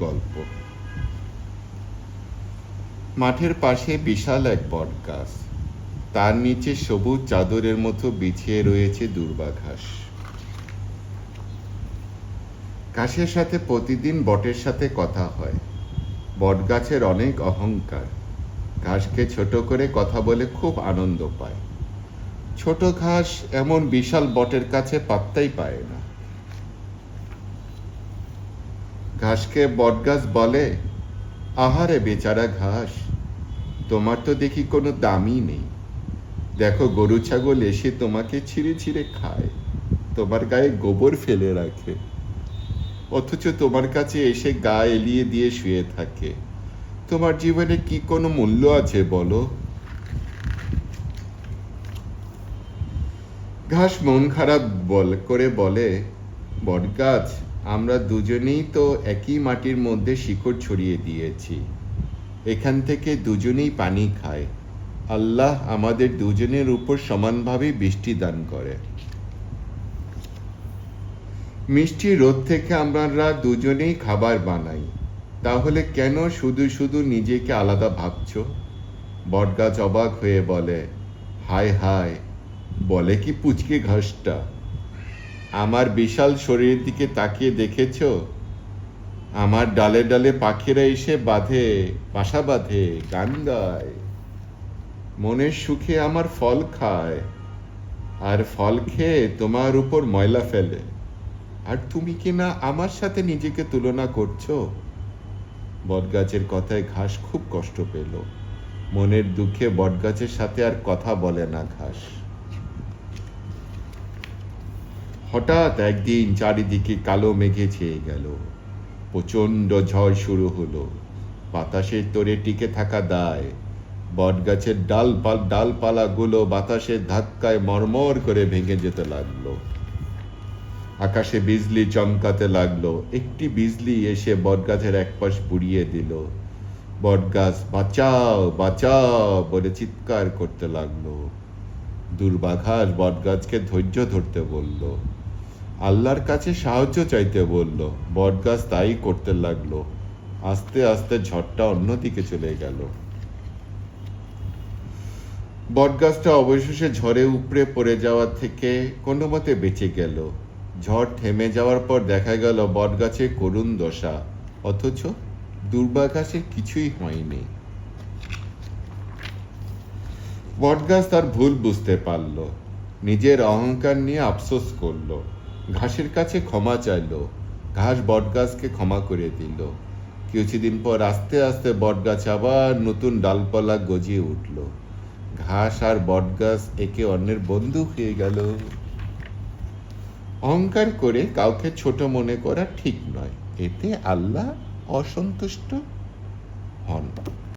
গল্প। মাঠের পাশে বিশাল এক বট গাছ, তার নিচে সবুজ চাদরের মতো বিছিয়ে রয়েছে দুর্বা ঘাস। ঘাসের সাথে প্রতিদিন বটের সাথে কথা হয়। বট গাছের অনেক অহংকার, ঘাসকে ছোট করে কথা বলে খুব আনন্দ পায়। ছোট ঘাস এমন বিশাল বটের কাছে পাত্তাই পায় না। ঘাসকে বটগাছ বলে, আহারে বেচারা ঘাস, তোমার তো দেখি কোনো দামই নেই। দেখো, গরু ছাগল এসে তোমাকে ছিঁড়ে ছিঁড়ে খায়, তোমার গায়ে গোবর ফেলে রাখে, অথচ তোমার কাছে এসে গা এলিয়ে দিয়ে শুয়ে থাকে। তোমার জীবনে কি কোনো মূল্য আছে বলো? ঘাস মন খারাপ করে বলে, বটগাছ, আমরা দুজনেই তো একই মাটির মধ্যে শিকড় ছড়িয়ে দিয়েছি, এখান থেকে দুজনেই পানি খায়। আল্লাহ আমাদের দুজনের উপর সমানভাবে বৃষ্টি দান করে। মিষ্টি রোদ থেকে আমরা দুজনেই খাবার বানাই, তাহলে কেন শুধু শুধু নিজেকে আলাদা ভাবছো? বটগাছ অবাক হয়ে বলে, হায় হায়, বলে কি পুচকে ঘাসটা, আমার বিশাল শরীরের দিকে তাকিয়ে দেখেছ? আমার ডালে ডালে পাখিরা এসে বাসা বাঁধে, গান গায়, মনের সুখে আমার ফল খায়, আর ফল খেয়ে তোমার উপর ময়লা ফেলে, আর তুমি কি না আমার সাথে নিজেকে তুলনা করছো? বটগাছের কথায় ঘাস খুব কষ্ট পেল। মনের দুঃখে বটগাছের সাথে আর কথা বলে না ঘাস। হঠাৎ একদিন চারিদিকে কালো মেঘে ছেয়ে গেল। প্রচন্ড ঝড় শুরু হলো। বাতাসের তোড়ে টিকে থাকা দায়। বটগাছের ডালপালাগুলো বাতাসের ধাক্কায় মরমর করে ভেঙে যেতে লাগলো। আকাশে বিজলি চমকাতে লাগলো। একটি বিজলি এসে বটগাছের একপাশ পুড়িয়ে দিল। বটগাছ বাঁচাও বাঁচাও বলে চিৎকার করতে লাগলো। দুর্বা ঘাস বটগাছকে ধৈর্য ধরতে বলল, আল্লাহর কাছে সাহায্য চাইতে বলল। বটগাছ তাই করতে লাগলো। আস্তে আস্তে ঝড়টা অন্যদিকে চলে গেল। বটগাছটা অবশেষে ঝড়ে উপড়ে পড়ে যাওয়া থেকে কোনো মতে বেঁচে গেল। ঝড় থেমে যাওয়ার পর দেখা গেল বটগাছের করুণ দশা, অথচ দুর্বা ঘাসের কিছুই হয়নি। বটগাছ তার ভুল বুঝতে পারল, নিজের অহংকার নিয়ে আফসোস করল, ঘাসের কাছে ক্ষমা চাইল। ঘাস বটগাছকে ক্ষমা করে দিল। কিছুদিন পর আস্তে আস্তে বটগাছ আবার নতুন ডালপালা গজিয়ে উঠল। ঘাস আর বটগাছ একে অন্যের বন্ধু হয়ে গেল। অহংকার করে কাউকে ছোট মনে করা ঠিক নয়, এতে আল্লাহ অসন্তুষ্ট হন।